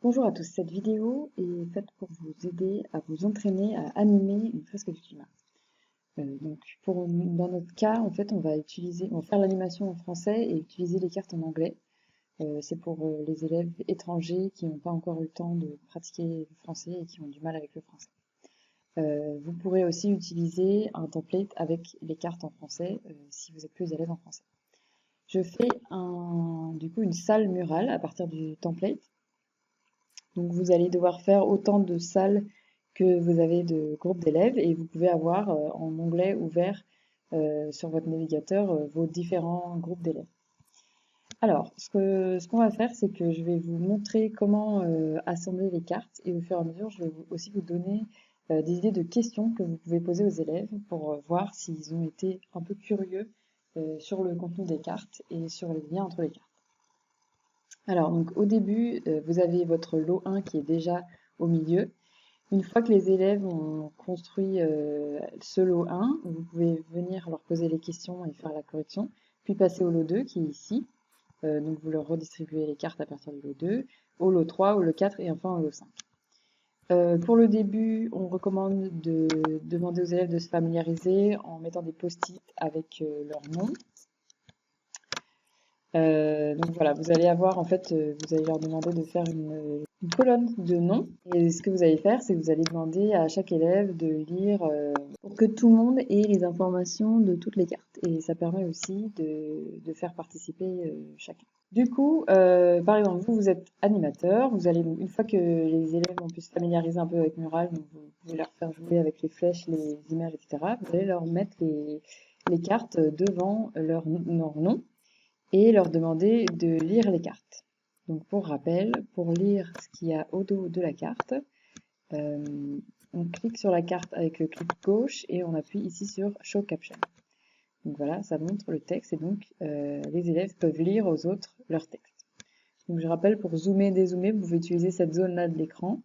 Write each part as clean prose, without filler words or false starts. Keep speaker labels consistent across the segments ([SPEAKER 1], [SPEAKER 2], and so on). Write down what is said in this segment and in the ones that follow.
[SPEAKER 1] Bonjour à tous, cette vidéo est faite pour vous aider à vous entraîner à animer une fresque du climat. Dans notre cas, en fait, on va faire l'animation en français et utiliser les cartes en anglais. C'est pour les élèves étrangers qui n'ont pas encore eu le temps de pratiquer le français et qui ont du mal avec le français. Vous pourrez aussi utiliser un template avec les cartes en français si vous êtes plus à l'aise en français. Je fais du coup une salle murale à partir du template. Donc vous allez devoir faire autant de salles que vous avez de groupes d'élèves et vous pouvez avoir en onglet ouvert sur votre navigateur vos différents groupes d'élèves. Alors, ce qu'on va faire, c'est que je vais vous montrer comment assembler les cartes et au fur et à mesure, je vais aussi vous donner des idées de questions que vous pouvez poser aux élèves pour voir s'ils ont été un peu curieux sur le contenu des cartes et sur les liens entre les cartes. Alors, donc au début, vous avez votre lot 1 qui est déjà au milieu. Une fois que les élèves ont construit ce lot 1, vous pouvez venir leur poser les questions et faire la correction, puis passer au lot 2 qui est ici. Donc vous leur redistribuez les cartes à partir du lot 2, au lot 3, au lot 4 et enfin au lot 5. Pour le début, on recommande de demander aux élèves de se familiariser en mettant des post-it avec leur nom. Donc voilà, vous allez avoir en fait, vous allez leur demander de faire une colonne de noms. Et ce que vous allez faire, c'est que vous allez demander à chaque élève de lire pour que tout le monde ait les informations de toutes les cartes. Et ça permet aussi de faire participer chacun. Du coup, par exemple, vous êtes animateur, vous allez, une fois que les élèves ont pu se familiariser un peu avec Mural, donc vous pouvez leur faire jouer avec les flèches, les images, etc., vous allez leur mettre les cartes devant leur nom et leur demander de lire les cartes. Donc pour rappel, pour lire ce qu'il y a au dos de la carte, on clique sur la carte avec le clic gauche et on appuie ici sur Show Caption. Donc voilà, ça montre le texte et donc les élèves peuvent lire aux autres leur texte. Donc je rappelle, pour zoomer, dézoomer, vous pouvez utiliser cette zone-là de l'écran.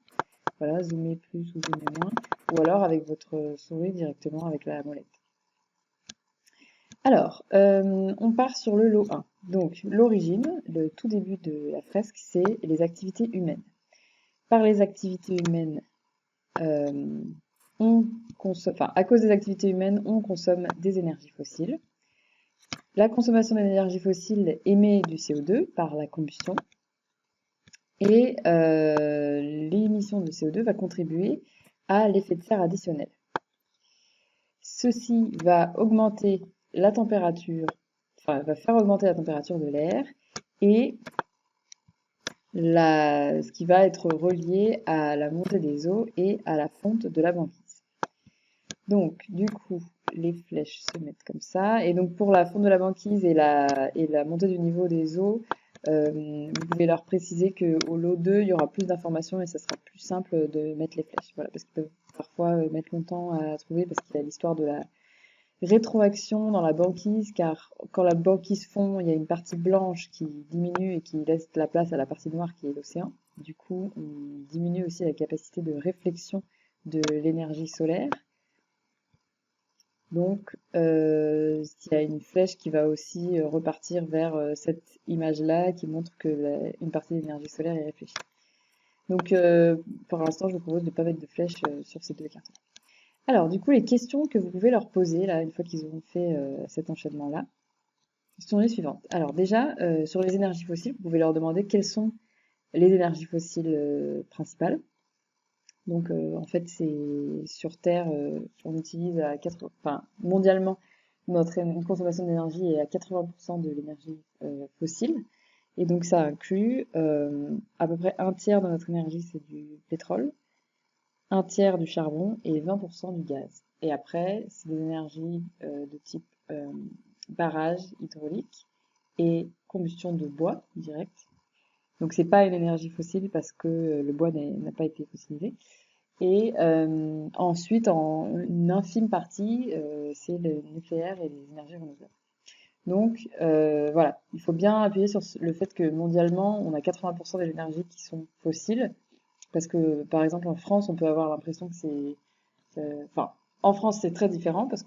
[SPEAKER 1] Voilà, zoomer plus ou zoomer moins, ou alors avec votre souris directement avec la molette. Alors, on part sur le lot 1. Donc, l'origine, le tout début de la fresque, c'est les activités humaines. Par les activités humaines, à cause des activités humaines, on consomme des énergies fossiles. La consommation d'énergie fossile émet du CO2 par la combustion. Et l'émission de CO2 va contribuer à l'effet de serre additionnel. Ceci va augmenter la température, va faire augmenter la température de l'air et ce qui va être relié à la montée des eaux et à la fonte de la banquise. Donc, du coup, les flèches se mettent comme ça. Et donc, pour la fonte de la banquise et la montée du niveau des eaux, vous pouvez leur préciser qu'au lot 2, il y aura plus d'informations et ça sera plus simple de mettre les flèches. Voilà, parce qu'ils peuvent parfois mettre longtemps à trouver parce qu'il y a l'histoire de la rétroaction dans la banquise, car quand la banquise fond, il y a une partie blanche qui diminue et qui laisse la place à la partie noire qui est l'océan. Du coup, on diminue aussi la capacité de réflexion de l'énergie solaire. Donc, il y a une flèche qui va aussi repartir vers cette image-là qui montre que une partie de l'énergie solaire est réfléchie. Donc, pour l'instant, je vous propose de ne pas mettre de flèche sur ces deux cartes. Alors, du coup, les questions que vous pouvez leur poser, là, une fois qu'ils ont fait cet enchaînement-là, sont les suivantes. Alors déjà, sur les énergies fossiles, vous pouvez leur demander quelles sont les énergies fossiles principales. Donc, en fait, c'est sur Terre, on utilise mondialement, notre consommation d'énergie est à 80% de l'énergie fossile. Et donc, ça inclut à peu près un tiers de notre énergie, c'est du pétrole, un tiers du charbon et 20% du gaz. Et après, c'est des énergies de type barrage hydraulique et combustion de bois direct. Donc c'est pas une énergie fossile parce que le bois n'a pas été fossilisé. Et ensuite, en une infime partie, c'est le nucléaire et les énergies renouvelables. Donc voilà, il faut bien appuyer sur le fait que mondialement, on a 80% des énergies qui sont fossiles. Parce que, par exemple, en France, on peut avoir l'impression que c'est... Enfin, en France, c'est très différent parce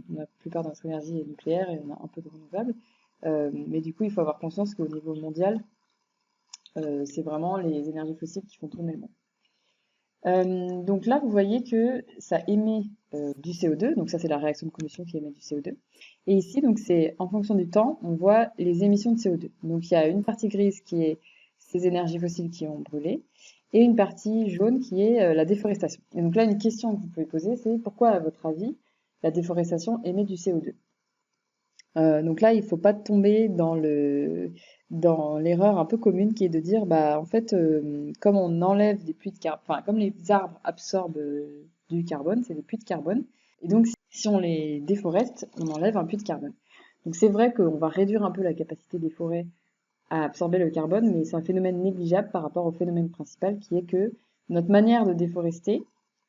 [SPEAKER 1] la plupart de notre énergie est nucléaire et on a un peu de renouvelable. Mais du coup, il faut avoir conscience qu'au niveau mondial, C'est vraiment les énergies fossiles qui font tourner le monde. Donc là, vous voyez que ça émet du CO2, donc ça c'est la réaction de combustion qui émet du CO2. Et ici, donc c'est en fonction du temps, on voit les émissions de CO2. Donc il y a une partie grise qui est ces énergies fossiles qui ont brûlé, et une partie jaune qui est la déforestation. Et donc là, une question que vous pouvez poser, c'est pourquoi, à votre avis, la déforestation émet du CO2? Donc là, il faut pas tomber dans l'erreur un peu commune qui est de dire, bah, en fait, comme on enlève des puits de carbone, enfin, comme les arbres absorbent du carbone, c'est des puits de carbone, et donc si on les déforeste, on enlève un puits de carbone. Donc c'est vrai qu'on va réduire un peu la capacité des forêts à absorber le carbone, mais c'est un phénomène négligeable par rapport au phénomène principal qui est que notre manière de déforester,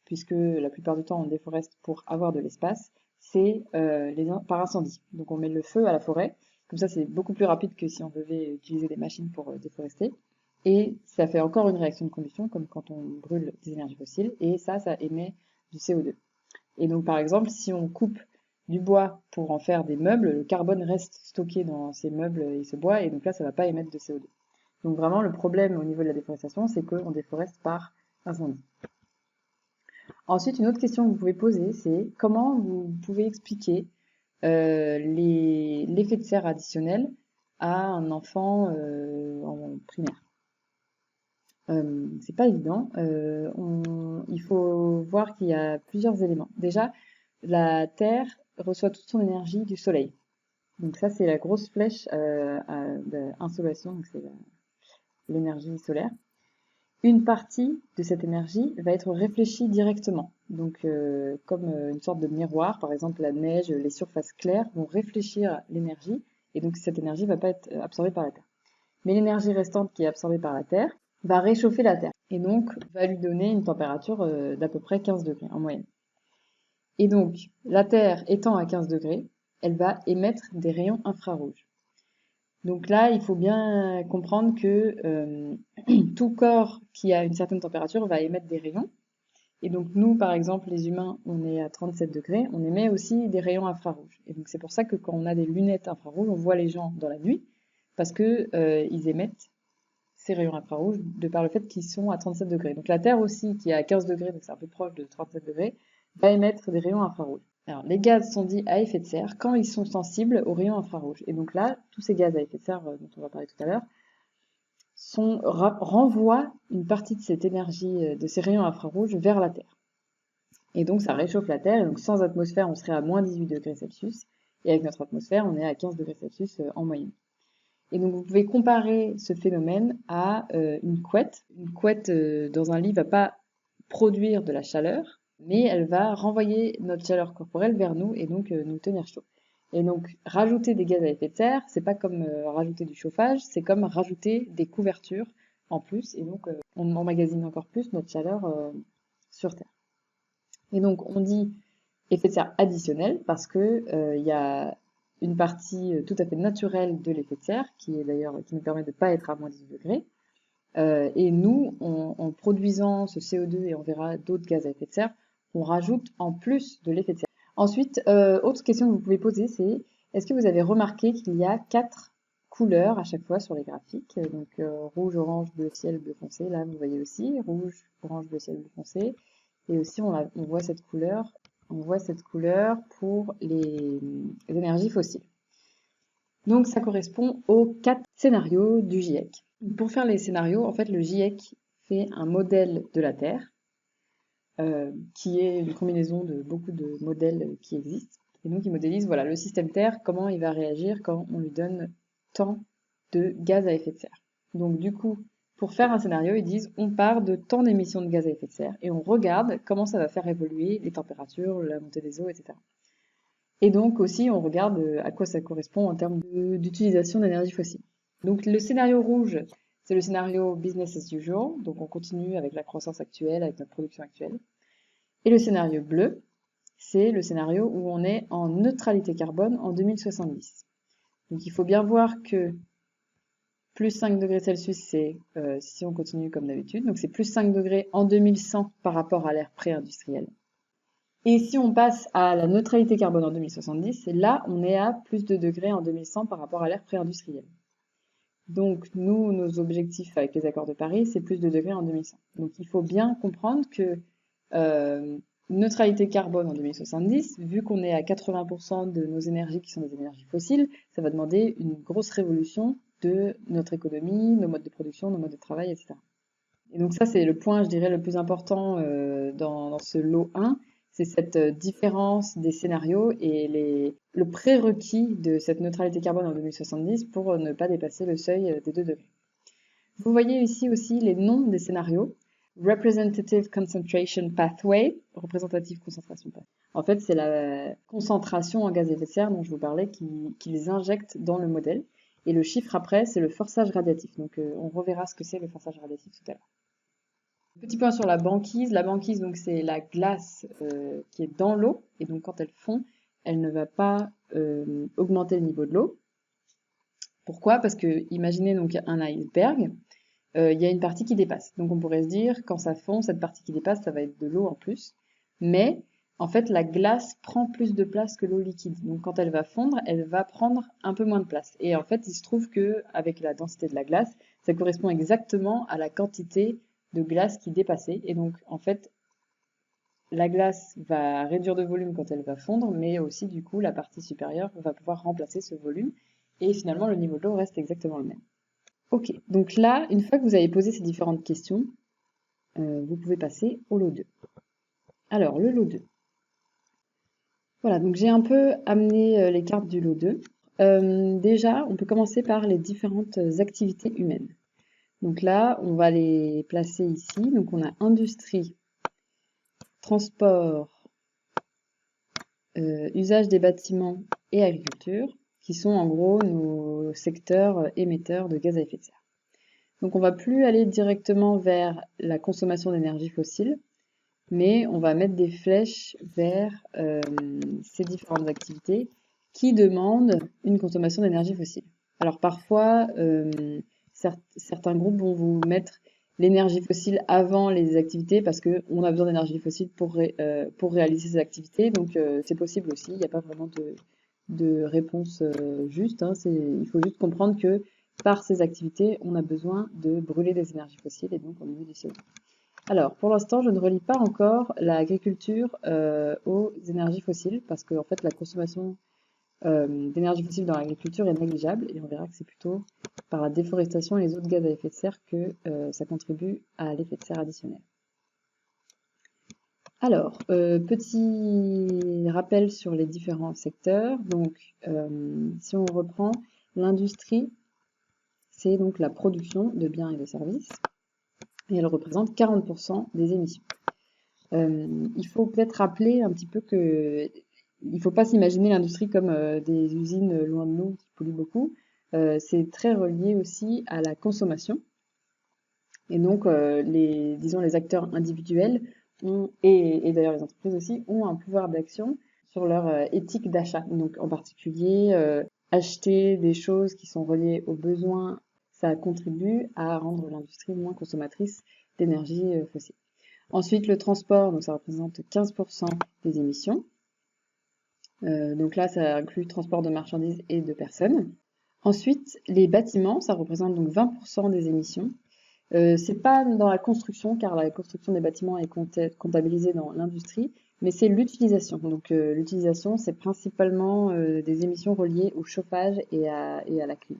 [SPEAKER 1] puisque la plupart du temps on déforeste pour avoir de l'espace, c'est par incendie. Donc on met le feu à la forêt, comme ça c'est beaucoup plus rapide que si on devait utiliser des machines pour déforester. Et ça fait encore une réaction de combustion, comme quand on brûle des énergies fossiles, et ça émet du CO2. Et donc par exemple, si on coupe du bois pour en faire des meubles, le carbone reste stocké dans ces meubles et ce bois, et donc là ça va pas émettre de CO2. Donc vraiment le problème au niveau de la déforestation, c'est qu'on déforeste par incendie. Ensuite, une autre question que vous pouvez poser, c'est comment vous pouvez expliquer l'effet de serre additionnel à un enfant en primaire. C'est pas évident. Il faut voir qu'il y a plusieurs éléments. Déjà, la Terre reçoit toute son énergie du Soleil. Donc ça, c'est la grosse flèche d'insolation, donc c'est l'énergie solaire. Une partie de cette énergie va être réfléchie directement. Donc, comme une sorte de miroir, par exemple la neige, les surfaces claires vont réfléchir l'énergie, et donc cette énergie ne va pas être absorbée par la Terre. Mais l'énergie restante qui est absorbée par la Terre va réchauffer la Terre, et donc va lui donner une température d'à peu près 15 degrés en moyenne. Et donc, la Terre étant à 15 degrés, elle va émettre des rayons infrarouges. Donc là, il faut bien comprendre que tout corps qui a une certaine température va émettre des rayons. Et donc nous, par exemple, les humains, on est à 37 degrés, on émet aussi des rayons infrarouges. Et donc c'est pour ça que quand on a des lunettes infrarouges, on voit les gens dans la nuit, parce que ils émettent ces rayons infrarouges de par le fait qu'ils sont à 37 degrés. Donc la Terre aussi, qui est à 15 degrés, donc c'est un peu proche de 37 degrés, va émettre des rayons infrarouges. Alors, les gaz sont dits à effet de serre quand ils sont sensibles aux rayons infrarouges. Et donc là, tous ces gaz à effet de serre dont on va parler tout à l'heure renvoient une partie de cette énergie, de ces rayons infrarouges vers la Terre. Et donc ça réchauffe la Terre, et donc sans atmosphère, on serait à moins 18 degrés Celsius, et avec notre atmosphère, on est à 15 degrés Celsius en moyenne. Et donc vous pouvez comparer ce phénomène à une couette. Une couette dans un lit va pas produire de la chaleur, mais elle va renvoyer notre chaleur corporelle vers nous et donc nous tenir chaud. Et donc rajouter des gaz à effet de serre, c'est pas comme rajouter du chauffage, c'est comme rajouter des couvertures en plus, et donc on emmagasine encore plus notre chaleur sur Terre. Et donc on dit effet de serre additionnel parce que y a une partie tout à fait naturelle de l'effet de serre qui nous permet de pas être à moins 18 degrés. Et nous, en produisant ce CO2 et on verra d'autres gaz à effet de serre, on rajoute en plus de l'effet de serre. Ensuite, autre question que vous pouvez poser, c'est est-ce que vous avez remarqué qu'il y a 4 couleurs à chaque fois sur les graphiques, donc rouge, orange, bleu ciel, bleu foncé, là vous voyez aussi, rouge, orange, bleu ciel, bleu foncé, et aussi on voit cette couleur pour les énergies fossiles. Donc ça correspond aux 4 scénarios du GIEC. Pour faire les scénarios, en fait, le GIEC fait un modèle de la Terre, qui est une combinaison de beaucoup de modèles qui existent. Et donc il modélise voilà, le système Terre, comment il va réagir quand on lui donne tant de gaz à effet de serre. Donc du coup, pour faire un scénario, ils disent on part de tant d'émissions de gaz à effet de serre et on regarde comment ça va faire évoluer les températures, la montée des eaux, etc. Et donc aussi, on regarde à quoi ça correspond en termes d'utilisation d'énergie fossile. Donc le scénario rouge, c'est le scénario business as usual, donc on continue avec la croissance actuelle, avec notre production actuelle. Et le scénario bleu, c'est le scénario où on est en neutralité carbone en 2070. Donc il faut bien voir que plus 5 degrés Celsius, c'est si on continue comme d'habitude, donc c'est plus 5 degrés en 2100 par rapport à l'ère pré-industrielle. Et si on passe à la neutralité carbone en 2070, là, on est à plus de degrés en 2100 par rapport à l'ère pré-industrielle. Donc, nous, nos objectifs avec les accords de Paris, c'est plus de degrés en 2100. Donc, il faut bien comprendre que neutralité carbone en 2070, vu qu'on est à 80% de nos énergies qui sont des énergies fossiles, ça va demander une grosse révolution de notre économie, nos modes de production, nos modes de travail, etc. Et donc ça, c'est le point, je dirais, le plus important dans ce lot 1, c'est cette différence des scénarios et le prérequis de cette neutralité carbone en 2070 pour ne pas dépasser le seuil des 2 degrés. Vous voyez ici aussi les noms des scénarios. Representative Concentration Pathway, représentative concentration pathway. En fait, c'est la concentration en gaz à effet de serre dont je vous parlais qui les injecte dans le modèle. Et le chiffre après, c'est le forçage radiatif. Donc, on reverra ce que c'est le forçage radiatif tout à l'heure. Petit point sur la banquise. La banquise, donc, c'est la glace qui est dans l'eau. Et donc, quand elle fond, elle ne va pas augmenter le niveau de l'eau. Pourquoi? Parce que, imaginez donc un iceberg. Il y a une partie qui dépasse. Donc, on pourrait se dire, quand ça fond, cette partie qui dépasse, ça va être de l'eau en plus. Mais, en fait, la glace prend plus de place que l'eau liquide. Donc, quand elle va fondre, elle va prendre un peu moins de place. Et en fait, il se trouve que, avec la densité de la glace, ça correspond exactement à la quantité de glace qui dépassait. Et donc, en fait, la glace va réduire de volume quand elle va fondre, mais aussi, du coup, la partie supérieure va pouvoir remplacer ce volume. Et finalement, le niveau de l'eau reste exactement le même. Ok, donc là, une fois que vous avez posé ces différentes questions, vous pouvez passer au lot 2. Alors, le lot 2. Voilà, donc j'ai un peu amené les cartes du lot 2. Déjà, on peut commencer par les différentes activités humaines. Donc là, on va les placer ici. Donc on a industrie, transport, usage des bâtiments et agriculture, qui sont en gros nos secteurs émetteurs de gaz à effet de serre. Donc on va plus aller directement vers la consommation d'énergie fossile, mais on va mettre des flèches vers ces différentes activités qui demandent une consommation d'énergie fossile. Alors parfois, certains groupes vont vous mettre l'énergie fossile avant les activités parce qu'on a besoin d'énergie fossile pour réaliser ces activités. Donc c'est possible aussi, il n'y a pas vraiment de réponse juste. Hein. Il faut juste comprendre que par ces activités, on a besoin de brûler des énergies fossiles et donc on émet du CO2. Alors, pour l'instant, je ne relie pas encore l'agriculture aux énergies fossiles parce que en fait, la consommation d'énergie fossile dans l'agriculture est négligeable et on verra que c'est plutôt par la déforestation et les autres gaz à effet de serre que ça contribue à l'effet de serre additionnel. Alors, petit rappel sur les différents secteurs. Donc, si on reprend l'industrie, c'est donc la production de biens et de services et elle représente 40% des émissions. Il faut peut-être rappeler un petit peu que il ne faut pas s'imaginer l'industrie comme des usines loin de nous qui polluent beaucoup. C'est très relié aussi à la consommation. Et donc, disons, les acteurs individuels et d'ailleurs les entreprises aussi ont un pouvoir d'action sur leur éthique d'achat. Donc, en particulier, acheter des choses qui sont reliées aux besoins, ça contribue à rendre l'industrie moins consommatrice d'énergie fossile. Ensuite, le transport, donc ça représente 15% des émissions. Donc là, ça inclut le transport de marchandises et de personnes. Ensuite, les bâtiments, ça représente donc 20% des émissions. C'est pas dans la construction, car la construction des bâtiments est comptabilisée dans l'industrie, mais c'est l'utilisation. Donc l'utilisation, c'est principalement des émissions reliées au chauffage et à la clim.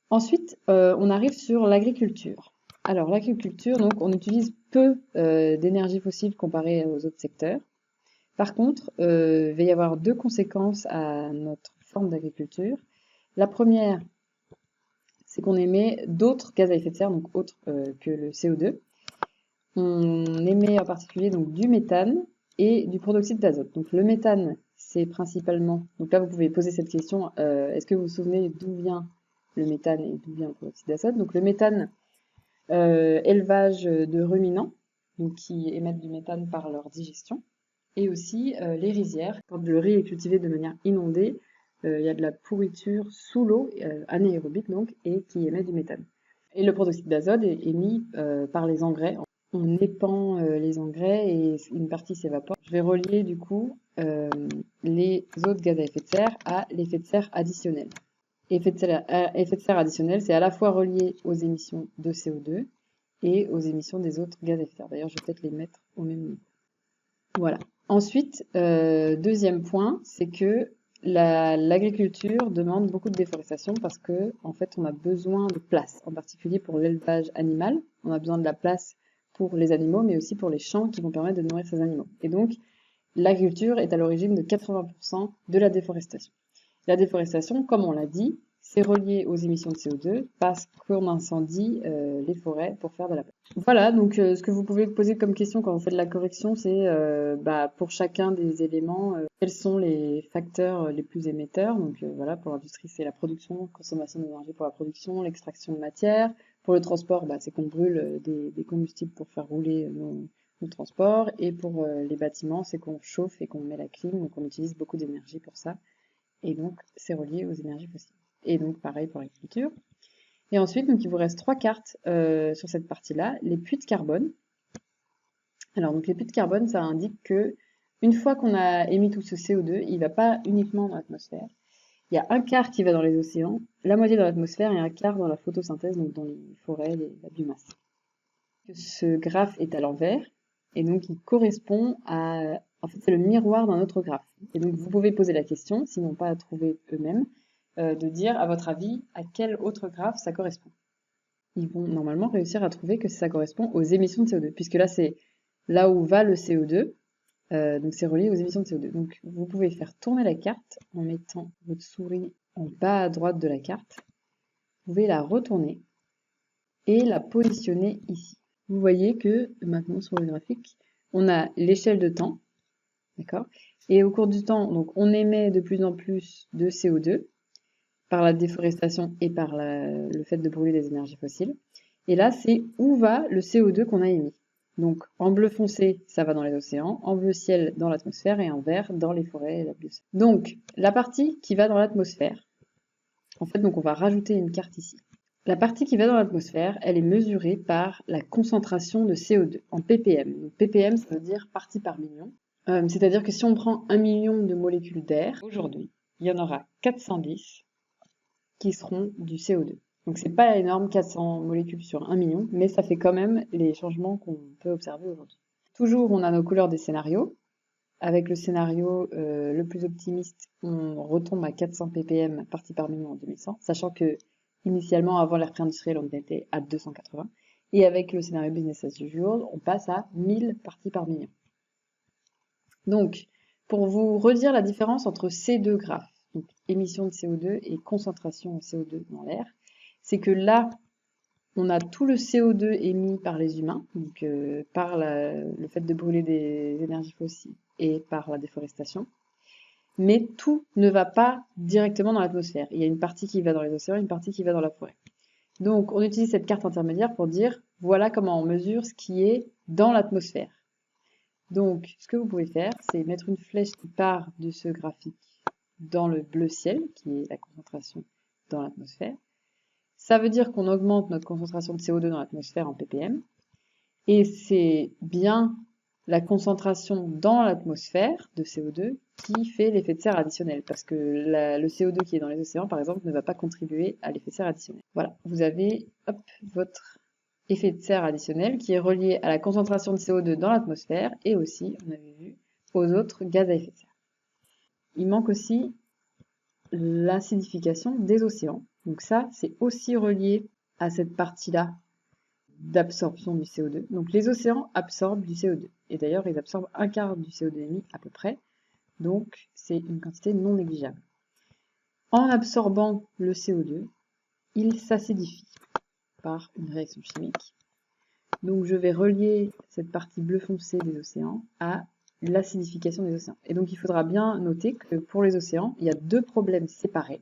[SPEAKER 1] Ensuite, on arrive sur l'agriculture. Alors l'agriculture, donc on utilise peu d'énergie fossile comparé aux autres secteurs. Par contre, il va y avoir deux conséquences à notre forme d'agriculture. La première, c'est qu'on émet d'autres gaz à effet de serre, donc autres que le CO2. On émet en particulier donc du méthane et du protoxyde d'azote. Donc le méthane, c'est principalement... Donc là, vous pouvez poser cette question, est-ce que vous vous souvenez d'où vient le méthane et d'où vient le protoxyde d'azote? Donc le méthane, élevage de ruminants, donc qui émettent du méthane par leur digestion, et aussi les rizières. Quand le riz est cultivé de manière inondée, il y a de la pourriture sous l'eau, anaérobique donc, et qui émet du méthane. Et le protoxyde d'azote est émis par les engrais. On épand les engrais et une partie s'évapore. Je vais relier du coup les autres gaz à effet de serre à l'effet de serre additionnel. Effet de serre additionnel, c'est à la fois relié aux émissions de CO2 et aux émissions des autres gaz à effet de serre. D'ailleurs, je vais peut-être les mettre au même niveau. Voilà. Ensuite, deuxième point, c'est que l'agriculture demande beaucoup de déforestation parce que, en fait, on a besoin de place, en particulier pour l'élevage animal. On a besoin de la place pour les animaux, mais aussi pour les champs qui vont permettre de nourrir ces animaux. Et donc, l'agriculture est à l'origine de 80% de la déforestation. La déforestation, comme on l'a dit, c'est relié aux émissions de CO2 parce qu'on incendie les forêts pour faire de la place. Voilà, donc ce que vous pouvez poser comme question quand vous faites la correction, c'est pour chacun des éléments, quels sont les facteurs les plus émetteurs. Donc voilà, pour l'industrie, c'est la production, consommation d'énergie pour la production, l'extraction de matière. Pour le transport, c'est qu'on brûle des combustibles pour faire rouler nos transports. Et pour les bâtiments, c'est qu'on chauffe et qu'on met la clim, donc on utilise beaucoup d'énergie pour ça. Et donc, c'est relié aux énergies fossiles. Et donc, pareil pour l'agriculture. Et ensuite, donc, il vous reste 3 cartes sur cette partie-là. Les puits de carbone. Alors, donc, les puits de carbone, ça indique que une fois qu'on a émis tout ce CO2, il ne va pas uniquement dans l'atmosphère. Il y a un quart qui va dans les océans, la moitié dans l'atmosphère et un quart dans la photosynthèse, donc dans les forêts, la biomasse. Ce graphe est à l'envers, et donc il correspond à... En fait, c'est le miroir d'un autre graphe. Et donc, vous pouvez poser la question, s'ils n'ont pas à trouver eux-mêmes, de dire, à votre avis, à quel autre graphe ça correspond. Ils vont normalement réussir à trouver que ça correspond aux émissions de CO2, puisque là, c'est là où va le CO2, donc c'est relié aux émissions de CO2. Donc, vous pouvez faire tourner la carte en mettant votre souris en bas à droite de la carte. Vous pouvez la retourner et la positionner ici. Vous voyez que maintenant sur le graphique, on a l'échelle de temps, d'accord? Et au cours du temps, donc on émet de plus en plus de CO2 par la déforestation et par le fait de brûler des énergies fossiles. Et là, c'est où va le CO2 qu'on a émis. Donc en bleu foncé, ça va dans les océans, en bleu ciel dans l'atmosphère et en vert dans les forêts et la biosphère. Donc la partie qui va dans l'atmosphère, en fait, donc on va rajouter une carte ici. La partie qui va dans l'atmosphère, elle est mesurée par la concentration de CO2 en ppm. Donc, ppm, ça veut dire partie par million. C'est-à-dire que si on prend 1 million de molécules d'air, aujourd'hui, il y en aura 410 qui seront du CO2. Donc c'est pas énorme, 400 molécules sur 1 million, mais ça fait quand même les changements qu'on peut observer aujourd'hui. Toujours, on a nos couleurs des scénarios. Avec le scénario le plus optimiste, on retombe à 400 ppm partie par million en 2100, sachant que initialement, avant l'ère pré-industrielle, on était à 280. Et avec le scénario business as usual, on passe à 1000 parties par million. Donc, pour vous redire la différence entre ces deux graphes, donc émission de CO2 et concentration de CO2 dans l'air, c'est que là, on a tout le CO2 émis par les humains, donc par le fait de brûler des énergies fossiles et par la déforestation. Mais tout ne va pas directement dans l'atmosphère. Il y a une partie qui va dans les océans, une partie qui va dans la forêt. Donc, on utilise cette carte intermédiaire pour dire, voilà comment on mesure ce qui est dans l'atmosphère. Donc, ce que vous pouvez faire, c'est mettre une flèche qui part de ce graphique dans le bleu ciel, qui est la concentration dans l'atmosphère. Ça veut dire qu'on augmente notre concentration de CO2 dans l'atmosphère en ppm. Et c'est bien la concentration dans l'atmosphère de CO2 qui fait l'effet de serre additionnel, parce que le CO2 qui est dans les océans, par exemple, ne va pas contribuer à l'effet de serre additionnel. Voilà, vous avez votre effet de serre additionnel qui est relié à la concentration de CO2 dans l'atmosphère et aussi, on avait vu, aux autres gaz à effet de serre. Il manque aussi l'acidification des océans. Donc ça, c'est aussi relié à cette partie-là d'absorption du CO2. Donc les océans absorbent du CO2. Et d'ailleurs, ils absorbent un quart du CO2 émis à peu près. Donc c'est une quantité non négligeable. En absorbant le CO2, il s'acidifie par une réaction chimique. Donc je vais relier cette partie bleu foncé des océans à l'acidification des océans. Et donc il faudra bien noter que pour les océans, il y a deux problèmes séparés.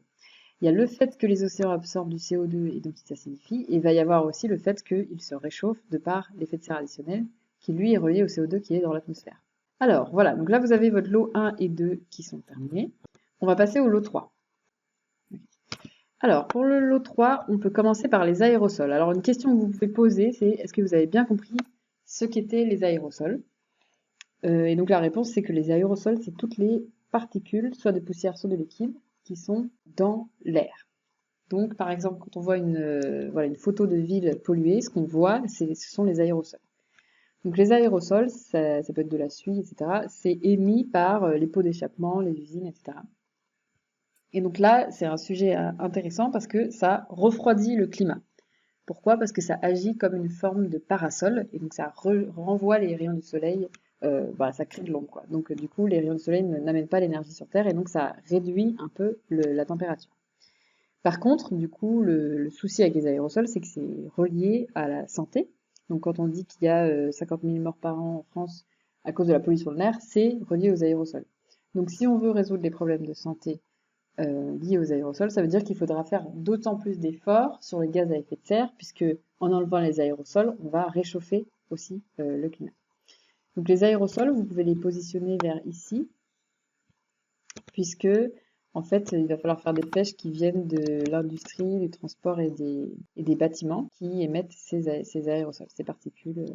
[SPEAKER 1] Il y a le fait que les océans absorbent du CO2 et donc ils s'acidifient, et il va y avoir aussi le fait qu'ils se réchauffent de par l'effet de serre additionnel, qui lui est relié au CO2 qui est dans l'atmosphère. Alors voilà, donc là vous avez votre lot 1 et 2 qui sont terminés. On va passer au lot 3. Alors, pour le lot 3, on peut commencer par les aérosols. Alors, une question que vous pouvez poser, c'est est-ce que vous avez bien compris ce qu'étaient les aérosols? Et donc, la réponse, c'est que les aérosols, c'est toutes les particules, soit de poussière, soit de liquide, qui sont dans l'air. Donc, par exemple, quand on voit voilà, une photo de ville polluée, ce qu'on voit, ce sont les aérosols. Donc, les aérosols, ça peut être de la suie, etc. C'est émis par les pots d'échappement, les usines, etc. Et donc là, c'est un sujet intéressant parce que ça refroidit le climat. Pourquoi? Parce que ça agit comme une forme de parasol et donc ça renvoie les rayons du soleil, ça crée de l'ombre, quoi. Donc du coup, les rayons du soleil n'amènent pas l'énergie sur Terre et donc ça réduit un peu la température. Par contre, du coup, le souci avec les aérosols, c'est que c'est relié à la santé. Donc quand on dit qu'il y a 50 000 morts par an en France à cause de la pollution de l'air, c'est relié aux aérosols. Donc si on veut résoudre les problèmes de santé liés aux aérosols, ça veut dire qu'il faudra faire d'autant plus d'efforts sur les gaz à effet de serre, puisque en enlevant les aérosols, on va réchauffer aussi le climat. Donc les aérosols, vous pouvez les positionner vers ici, puisque en fait, il va falloir faire des flèches qui viennent de l'industrie, du transport et des bâtiments qui émettent ces aérosols, ces particules.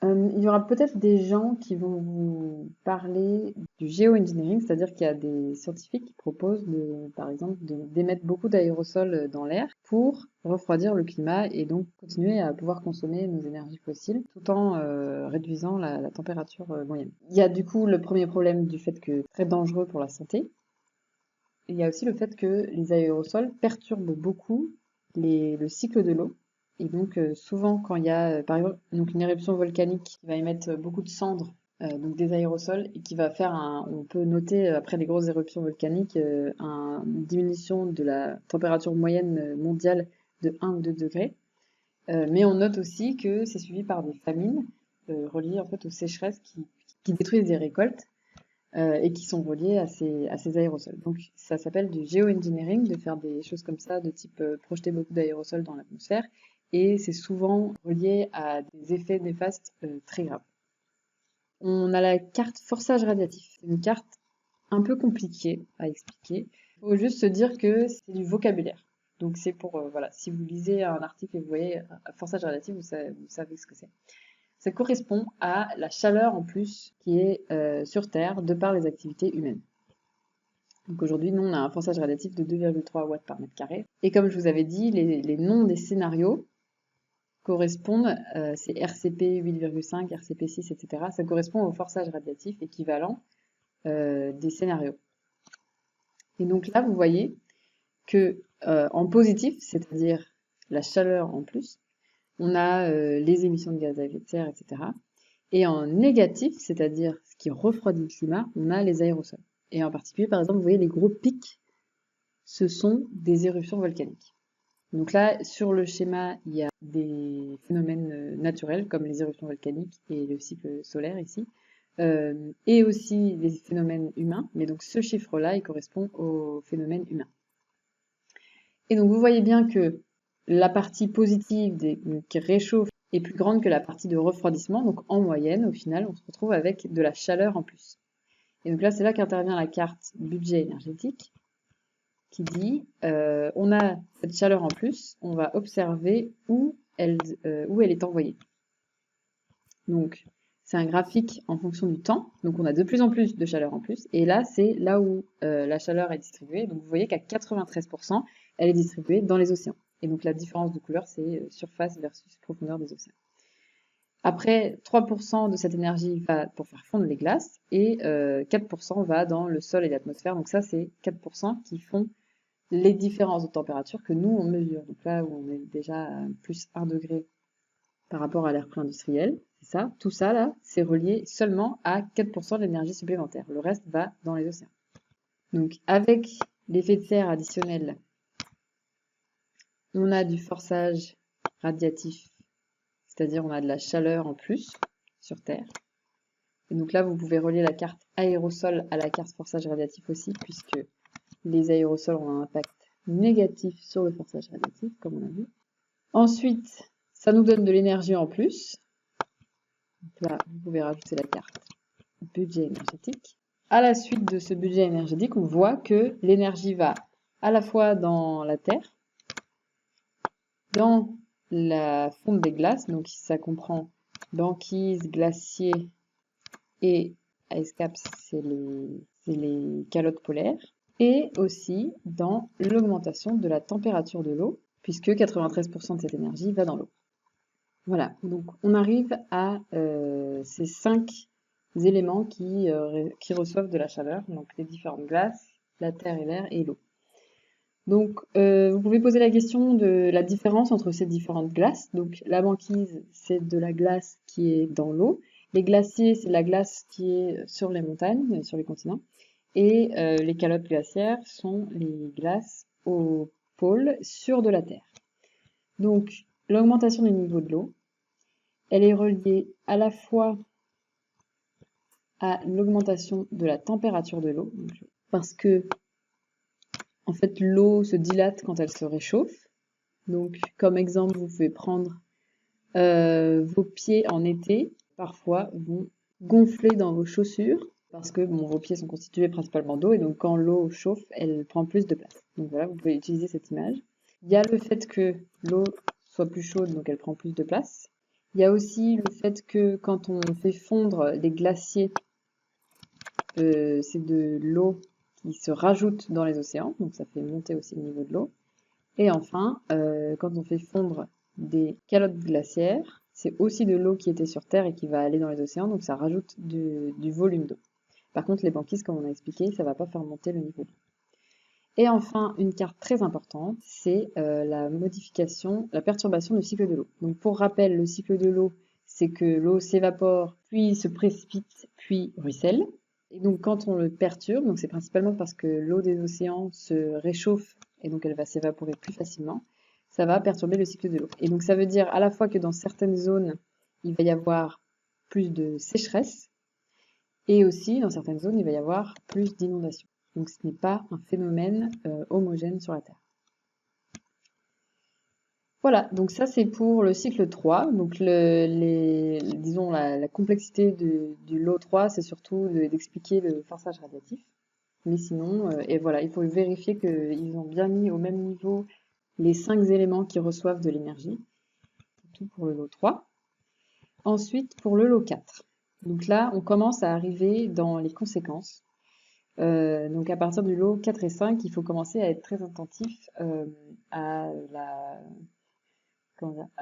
[SPEAKER 1] Il y aura peut-être des gens qui vont vous parler du géoengineering, c'est-à-dire qu'il y a des scientifiques qui proposent, par exemple, d'émettre beaucoup d'aérosols dans l'air pour refroidir le climat et donc continuer à pouvoir consommer nos énergies fossiles tout en réduisant la température moyenne. Il y a du coup le premier problème du fait que c'est très dangereux pour la santé. Il y a aussi le fait que les aérosols perturbent beaucoup le cycle de l'eau. Et donc, souvent, quand il y a, par exemple, donc une éruption volcanique qui va émettre beaucoup de cendres, donc des aérosols, et qui va faire on peut noter, après les grosses éruptions volcaniques, une diminution de la température moyenne mondiale de 1 ou 2 degrés. Mais on note aussi que c'est suivi par des famines reliées en fait aux sécheresses qui détruisent des récoltes et qui sont reliées à ces aérosols. Donc ça s'appelle du geoengineering, de faire des choses comme ça, de type projeter beaucoup d'aérosols dans l'atmosphère, et c'est souvent relié à des effets néfastes très graves. On a la carte forçage radiatif. C'est une carte un peu compliquée à expliquer. Il faut juste se dire que c'est du vocabulaire. Donc c'est pour, voilà, si vous lisez un article et vous voyez forçage radiatif, vous savez ce que c'est. Ça correspond à la chaleur en plus qui est sur Terre de par les activités humaines. Donc aujourd'hui, nous, on a un forçage radiatif de 2,3 watts par mètre carré. Et comme je vous avais dit, les noms des scénarios correspondent, c'est RCP 8,5, RCP 6, etc. Ça correspond au forçage radiatif équivalent des scénarios. Et donc là, vous voyez que en positif, c'est-à-dire la chaleur en plus, on a les émissions de gaz à effet de serre, etc. Et en négatif, c'est-à-dire ce qui refroidit le climat, on a les aérosols. Et en particulier, par exemple, vous voyez les gros pics, ce sont des éruptions volcaniques. Donc là, sur le schéma, il y a des phénomènes naturels comme les éruptions volcaniques et le cycle solaire ici, et aussi des phénomènes humains. Mais donc ce chiffre-là, il correspond aux phénomènes humains. Et donc vous voyez bien que la partie positive qui réchauffe est plus grande que la partie de refroidissement. Donc en moyenne, au final, on se retrouve avec de la chaleur en plus. Et donc là, c'est là qu'intervient la carte budget énergétique qui dit on a cette chaleur en plus, on va observer où elle est envoyée. Donc c'est un graphique en fonction du temps, donc on a de plus en plus de chaleur en plus, et là c'est là où la chaleur est distribuée, donc vous voyez qu'à 93%, elle est distribuée dans les océans. Et donc la différence de couleur, c'est surface versus profondeur des océans. Après, 3% de cette énergie va pour faire fondre les glaces, et 4% va dans le sol et l'atmosphère, donc ça c'est 4% qui font les différences de température que nous, on mesure. Donc là où on est déjà à plus 1 degré par rapport à l'ère pré-industrielle, c'est ça. Tout ça, là, c'est relié seulement à 4% de l'énergie supplémentaire. Le reste va dans les océans. Donc avec l'effet de serre additionnel, on a du forçage radiatif, c'est-à-dire on a de la chaleur en plus sur Terre. Et donc là, vous pouvez relier la carte aérosol à la carte forçage radiatif aussi, puisque les aérosols ont un impact négatif sur le forçage radiatif, comme on a vu. Ensuite, ça nous donne de l'énergie en plus. Donc là, vous pouvez rajouter la carte budget énergétique. À la suite de ce budget énergétique, on voit que l'énergie va à la fois dans la Terre, dans la fonte des glaces, donc ça comprend banquise, glacier et ice caps, c'est les calottes polaires. et aussi dans l'augmentation de la température de l'eau, puisque 93% de cette énergie va dans l'eau. Voilà, donc on arrive à ces 5 éléments qui reçoivent de la chaleur, donc les différentes glaces, la terre et l'air et l'eau. Donc vous pouvez poser la question de la différence entre ces différentes glaces. Donc la banquise, c'est de la glace qui est dans l'eau. Les glaciers, c'est la glace qui est sur les montagnes, sur les continents. Et les calottes glaciaires sont les glaces au pôle sur de la Terre. Donc l'augmentation du niveau de l'eau, elle est reliée à la fois à l'augmentation de la température de l'eau, parce que en fait l'eau se dilate quand elle se réchauffe. Donc comme exemple, vous pouvez prendre vos pieds en été, parfois vont gonfler dans vos chaussures, parce que bon, vos pieds sont constitués principalement d'eau, et donc quand l'eau chauffe, elle prend plus de place. Donc voilà, vous pouvez utiliser cette image. Il y a le fait que l'eau soit plus chaude, donc elle prend plus de place. Il y a aussi le fait que quand on fait fondre des glaciers, c'est de l'eau qui se rajoute dans les océans, donc ça fait monter aussi le niveau de l'eau. Et enfin, quand on fait fondre des calottes glaciaires, c'est aussi de l'eau qui était sur Terre et qui va aller dans les océans, donc ça rajoute du volume d'eau. Par contre, les banquises, comme on a expliqué, ça ne va pas faire monter le niveau d'eau. Et enfin, une carte très importante, c'est la modification, la perturbation du cycle de l'eau. Donc pour rappel, le cycle de l'eau, c'est que l'eau s'évapore, puis se précipite, puis ruisselle. Et donc quand on le perturbe, donc c'est principalement parce que l'eau des océans se réchauffe et donc elle va s'évaporer plus facilement, ça va perturber le cycle de l'eau. Et donc ça veut dire à la fois que dans certaines zones, il va y avoir plus de sécheresse, et aussi dans certaines zones, il va y avoir plus d'inondations. Donc ce n'est pas un phénomène homogène sur la Terre. Voilà, donc ça c'est pour le cycle 3. Donc disons la complexité du lot 3, c'est surtout d'expliquer le forçage radiatif. Mais sinon, et voilà, il faut vérifier qu'ils ont bien mis au même niveau les 5 éléments qui reçoivent de l'énergie. C'est tout pour le lot 3. Ensuite, pour le lot 4. Donc là, on commence à arriver dans les conséquences. Donc à partir du lot 4 et 5, il faut commencer à être très attentif à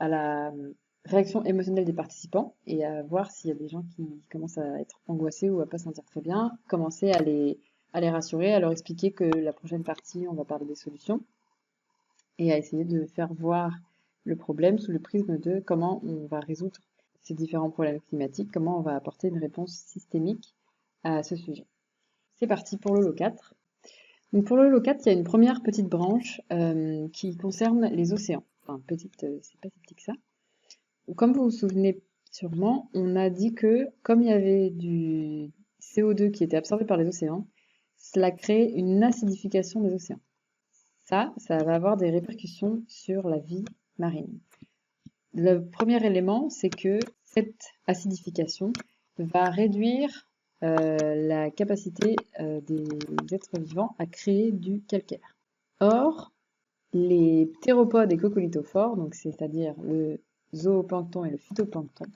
[SPEAKER 1] la réaction émotionnelle des participants et à voir s'il y a des gens qui commencent à être angoissés ou à pas se sentir très bien, commencer à les rassurer, à leur expliquer que la prochaine partie, on va parler des solutions et à essayer de faire voir le problème sous le prisme de comment on va résoudre ces différents problèmes climatiques, comment on va apporter une réponse systémique à ce sujet. C'est parti pour le lot 4. Donc pour le lot 4, il y a une première petite branche qui concerne les océans. Enfin, petite, c'est pas si petit que ça. Comme vous vous souvenez sûrement, on a dit que comme il y avait du CO2 qui était absorbé par les océans, cela crée une acidification des océans. Ça va avoir des répercussions sur la vie marine. Le premier élément, c'est que cette acidification va réduire la capacité des êtres vivants à créer du calcaire. Or, les ptéropodes et coccolithophores, donc c'est-à-dire le zooplancton et le phytoplancton,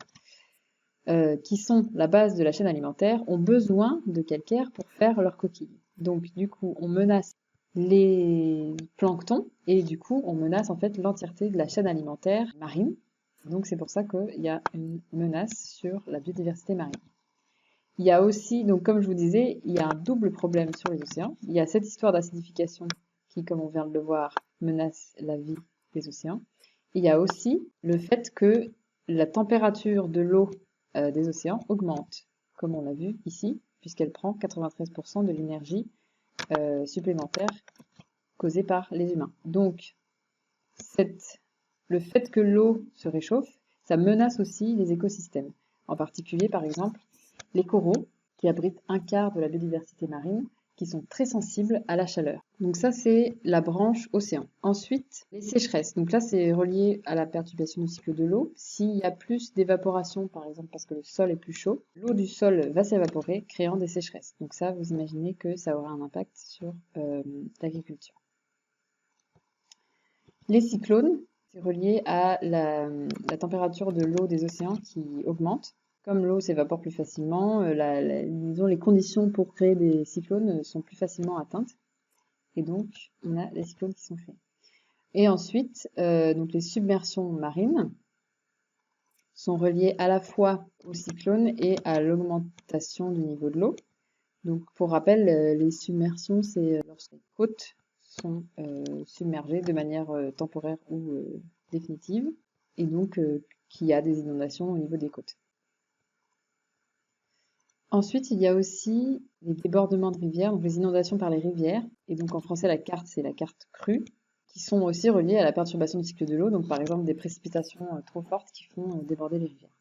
[SPEAKER 1] qui sont la base de la chaîne alimentaire, ont besoin de calcaire pour faire leurs coquilles. Donc du coup, on menace les planctons et du coup, on menace en fait l'entièreté de la chaîne alimentaire marine. Donc c'est pour ça qu'il y a une menace sur la biodiversité marine. Il y a aussi, donc comme je vous disais, il y a un double problème sur les océans. Il y a cette histoire d'acidification qui, comme on vient de le voir, menace la vie des océans. Il y a aussi le fait que la température de l'eau des océans augmente, comme on l'a vu ici, puisqu'elle prend 93% de l'énergie supplémentaire causée par les humains. Donc, le fait que l'eau se réchauffe, ça menace aussi les écosystèmes. En particulier, par exemple, les coraux, qui abritent un quart de la biodiversité marine, qui sont très sensibles à la chaleur. Donc ça, c'est la branche océan. Ensuite, les sécheresses. Donc là, c'est relié à la perturbation du cycle de l'eau. S'il y a plus d'évaporation, par exemple parce que le sol est plus chaud, l'eau du sol va s'évaporer, créant des sécheresses. Donc ça, vous imaginez que ça aura un impact sur l'agriculture. Les cyclones, c'est relié à la température de l'eau des océans qui augmente. Comme l'eau s'évapore plus facilement, disons, les conditions pour créer des cyclones sont plus facilement atteintes. et donc on a les cyclones qui sont créés. Et ensuite, donc les submersions marines sont reliées à la fois aux cyclones et à l'augmentation du niveau de l'eau. Donc pour rappel, les submersions, c'est lorsque les côtes sont submergées de manière temporaire ou définitive, et donc qu'il y a des inondations au niveau des côtes. Ensuite, il y a aussi les débordements de rivières, donc les inondations par les rivières, et donc en français la carte c'est la carte crue, qui sont aussi reliées à la perturbation du cycle de l'eau, donc par exemple des précipitations trop fortes qui font déborder les rivières.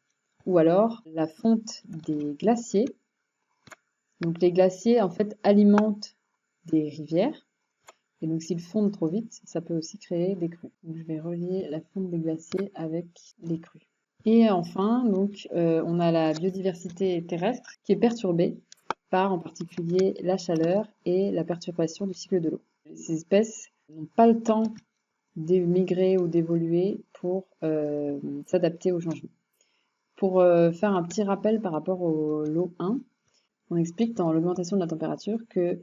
[SPEAKER 1] Ou alors la fonte des glaciers. Donc les glaciers en fait alimentent des rivières, et donc s'ils fondent trop vite, ça peut aussi créer des crues. Donc je vais relier la fonte des glaciers avec les crues. Et enfin, donc, on a la biodiversité terrestre qui est perturbée par en particulier la chaleur et la perturbation du cycle de l'eau. Ces espèces n'ont pas le temps d'émigrer ou d'évoluer pour s'adapter au changement. Pour faire un petit rappel par rapport au lot 1, on explique dans l'augmentation de la température qu'il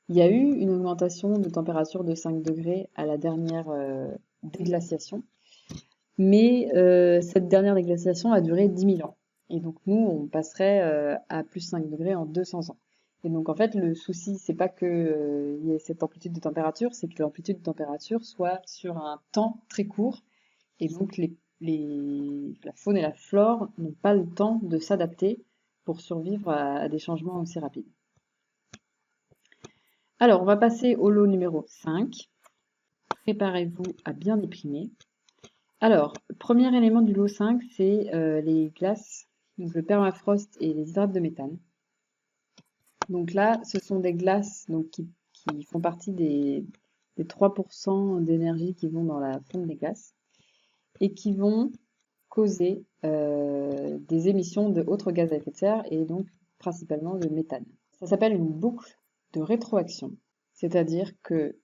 [SPEAKER 1] y a eu une augmentation de température de 5 degrés à la dernière déglaciation. Mais cette dernière déglaciation a duré 10 000 ans. Et donc nous, on passerait à plus 5 degrés en 200 ans. Et donc en fait, le souci, c'est pas que y ait cette amplitude de température, c'est que l'amplitude de température soit sur un temps très court. Et donc la faune et la flore n'ont pas le temps de s'adapter pour survivre à des changements aussi rapides. Alors, on va passer au lot numéro 5. Préparez-vous à bien déprimer. Alors, le premier élément du lot 5, c'est les glaces, donc le permafrost et les hydrates de méthane. Donc là, ce sont des glaces donc, qui font partie des 3% d'énergie qui vont dans la fonte des glaces et qui vont causer des émissions de autres gaz à effet de serre et donc principalement de méthane. Ça s'appelle une boucle de rétroaction, c'est-à-dire que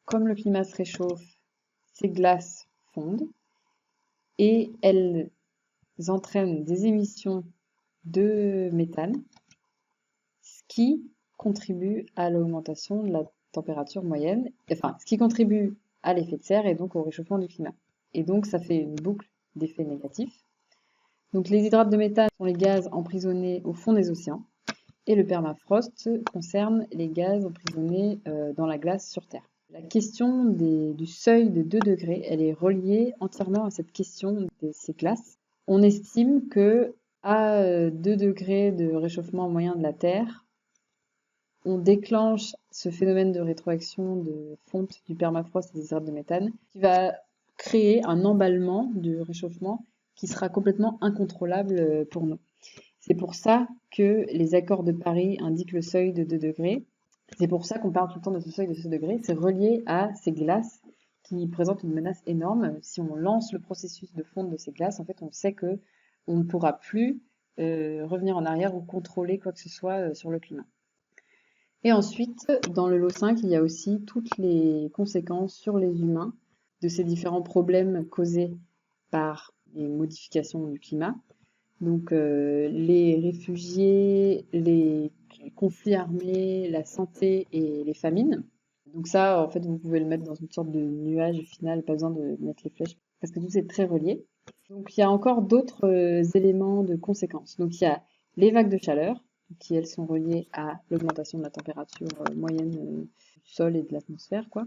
[SPEAKER 1] comme le climat se réchauffe, ces glaces fondent et elles entraînent des émissions de méthane, ce qui contribue à l'augmentation de la température moyenne, enfin, ce qui contribue à l'effet de serre et donc au réchauffement du climat. Et donc, ça fait une boucle d'effets négatifs. Donc, les hydrates de méthane sont les gaz emprisonnés au fond des océans, et le permafrost concerne les gaz emprisonnés dans la glace sur Terre. La question du seuil de 2 degrés, elle est reliée entièrement à cette question de ces glaces. On estime que à 2 degrés de réchauffement moyen de la Terre, on déclenche ce phénomène de rétroaction de fonte du permafrost et des hydrates de méthane qui va créer un emballement du réchauffement qui sera complètement incontrôlable pour nous. C'est pour ça que les accords de Paris indiquent le seuil de 2 degrés. C'est pour ça qu'on parle tout le temps de ce seuil de 2 degrés. C'est relié à ces glaces qui présentent une menace énorme. Si on lance le processus de fonte de ces glaces, en fait, on sait que on ne pourra plus revenir en arrière ou contrôler quoi que ce soit sur le climat. Et ensuite, dans le lot 5, il y a aussi toutes les conséquences sur les humains de ces différents problèmes causés par les modifications du climat. Donc les réfugiés, les conflits armés, la santé et les famines. Donc ça, en fait, vous pouvez le mettre dans une sorte de nuage final, pas besoin de mettre les flèches, parce que tout c'est très relié. Donc il y a encore d'autres éléments de conséquences. Donc il y a les vagues de chaleur, qui elles sont reliées à l'augmentation de la température moyenne du sol et de l'atmosphère, quoi.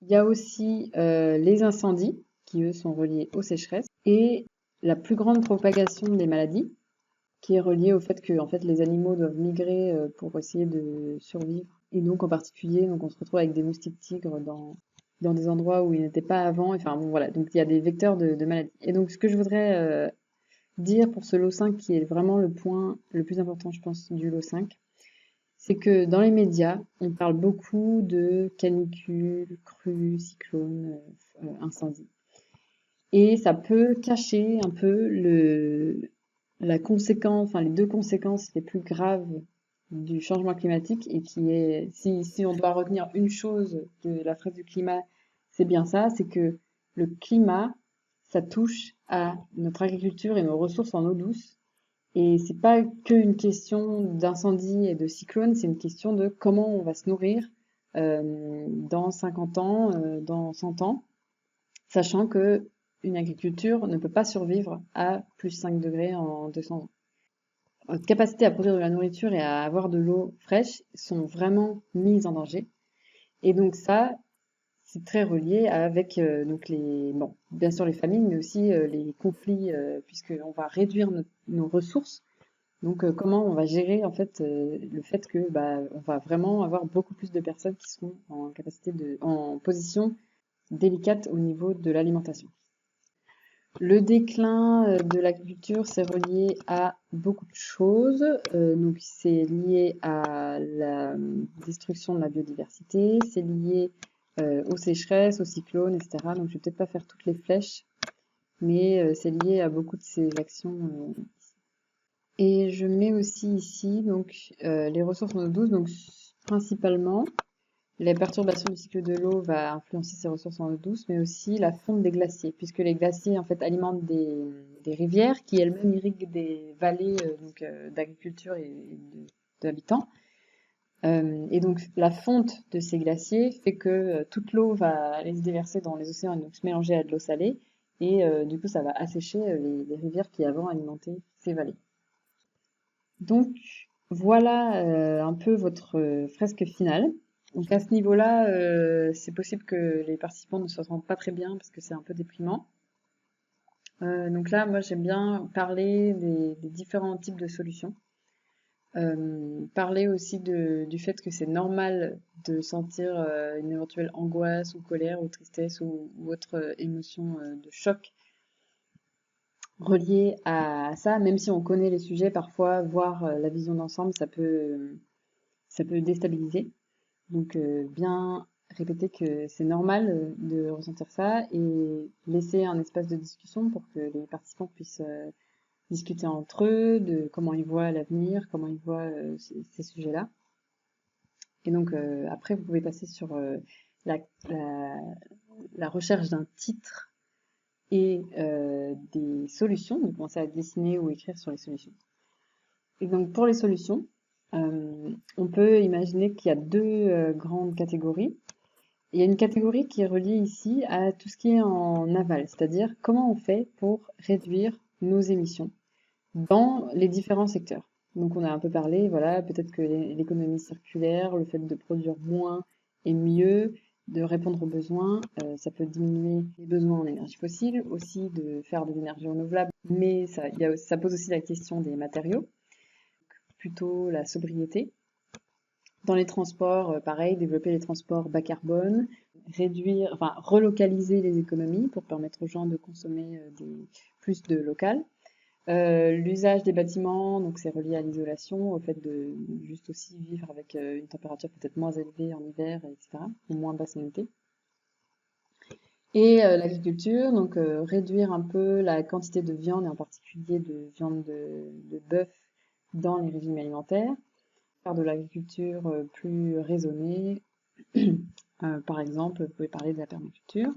[SPEAKER 1] Il y a aussi les incendies, qui eux sont reliés aux sécheresses, et la plus grande propagation des maladies, qui est reliée au fait que en fait, les animaux doivent migrer pour essayer de survivre. Et donc en particulier, donc, on se retrouve avec des moustiques tigres dans des endroits où ils n'étaient pas avant. Enfin bon voilà, donc il y a des vecteurs de maladies. Et donc ce que je voudrais dire pour ce lot 5, qui est vraiment le point le plus important, je pense, du lot 5, c'est que dans les médias, on parle beaucoup de canicules, crues, cyclones, incendies. Et ça peut cacher un peu la conséquence, enfin les deux conséquences les plus graves du changement climatique et qui est, si on doit retenir une chose de la phrase du climat, c'est bien ça, c'est que le climat, ça touche à notre agriculture et nos ressources en eau douce. Et c'est pas qu'une question d'incendie et de cyclone, c'est une question de comment on va se nourrir, dans 50 ans, dans 100 ans, sachant que une agriculture ne peut pas survivre à plus 5 degrés en 200 ans. Notre capacité à produire de la nourriture et à avoir de l'eau fraîche sont vraiment mises en danger. Et donc ça, c'est très relié avec donc bon, bien sûr les famines, mais aussi les conflits, puisqu'on va réduire nos ressources. Donc comment on va gérer en fait le fait que on va vraiment avoir beaucoup plus de personnes qui seront en position délicate au niveau de l'alimentation. Le déclin de l'agriculture, c'est relié à beaucoup de choses. Donc c'est lié à la destruction de la biodiversité, c'est lié aux sécheresses, aux cyclones, etc. Donc je vais peut-être pas faire toutes les flèches, mais c'est lié à beaucoup de ces actions. Et je mets aussi ici donc les ressources en eau douce, donc principalement la perturbation du cycle de l'eau va influencer ces ressources en eau douce, mais aussi la fonte des glaciers, puisque les glaciers en fait alimentent des rivières qui elles-mêmes irriguent des vallées d'agriculture et d'habitants. Et donc la fonte de ces glaciers fait que toute l'eau va aller se déverser dans les océans et donc se mélanger à de l'eau salée, et du coup ça va assécher les rivières qui avant alimentaient ces vallées. Donc voilà un peu votre fresque finale. Donc à ce niveau-là, c'est possible que les participants ne se sentent pas très bien parce que c'est un peu déprimant. Donc là, moi j'aime bien parler des différents types de solutions. Parler aussi du fait que c'est normal de sentir une éventuelle angoisse ou colère ou tristesse ou autre émotion de choc reliée à ça, même si on connaît les sujets, parfois voir la vision d'ensemble, ça peut déstabiliser. Donc bien répéter que c'est normal de ressentir ça et laisser un espace de discussion pour que les participants puissent discuter entre eux de comment ils voient l'avenir, comment ils voient ces sujets-là. Et donc après, vous pouvez passer sur la, la, la recherche d'un titre et des solutions, donc commencer à dessiner ou écrire sur les solutions. Et donc pour les solutions, on peut imaginer qu'il y a deux grandes catégories. Il y a une catégorie qui est reliée ici à tout ce qui est en aval, c'est-à-dire comment on fait pour réduire nos émissions dans les différents secteurs. Donc on a un peu parlé, voilà, peut-être que l'économie circulaire, le fait de produire moins et mieux, de répondre aux besoins, ça peut diminuer les besoins en énergie fossile, aussi de faire des énergies renouvelables, mais ça pose aussi la question des matériaux, plutôt la sobriété. Dans les transports, pareil, développer les transports bas carbone, relocaliser les économies pour permettre aux gens de consommer plus de local. L'usage des bâtiments, donc c'est relié à l'isolation, au fait de juste aussi vivre avec une température peut-être moins élevée en hiver, etc., ou moins basse en été. Et l'agriculture, donc réduire un peu la quantité de viande, et en particulier de viande de bœuf dans les régimes alimentaires. Faire de l'agriculture plus raisonnée. Par exemple, vous pouvez parler de la permaculture.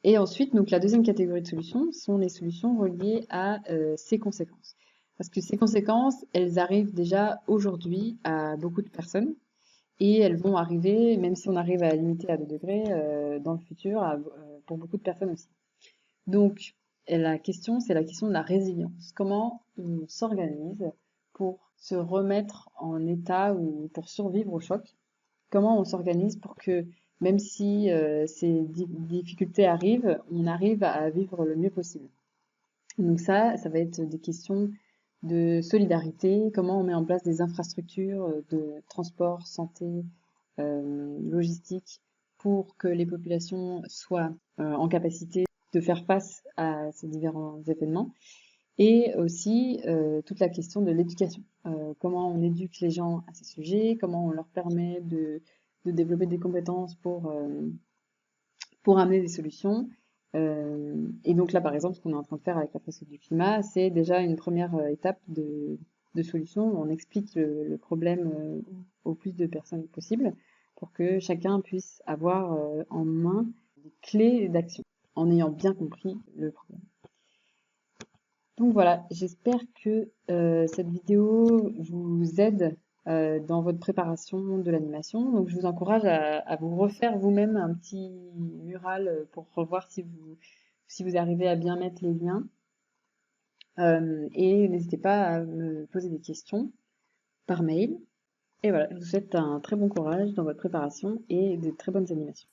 [SPEAKER 1] Et ensuite, donc la deuxième catégorie de solutions sont les solutions reliées à ces conséquences. Parce que ces conséquences, elles arrivent déjà aujourd'hui à beaucoup de personnes et elles vont arriver, même si on arrive à limiter à 2 degrés, dans le futur, pour beaucoup de personnes aussi. Donc, la question, c'est la question de la résilience. Comment on s'organise pour se remettre en état ou pour survivre au choc? Comment on s'organise pour que, même si ces difficultés arrivent, on arrive à vivre le mieux possible? Donc ça va être des questions de solidarité, comment on met en place des infrastructures de transport, santé, logistique, pour que les populations soient en capacité de faire face à ces différents événements. Et aussi toute la question de l'éducation. Comment on éduque les gens à ces sujets, comment on leur permet de développer des compétences pour amener des solutions. Et donc là, par exemple, ce qu'on est en train de faire avec la fresque du climat, c'est déjà une première étape de solution. On explique le problème au plus de personnes possible pour que chacun puisse avoir en main des clés d'action en ayant bien compris le problème. Donc voilà, j'espère que cette vidéo vous aide dans votre préparation de l'animation. Donc je vous encourage à vous refaire vous-même un petit mural pour voir si vous arrivez à bien mettre les liens. Et n'hésitez pas à me poser des questions par mail. Et voilà, je vous souhaite un très bon courage dans votre préparation et de très bonnes animations.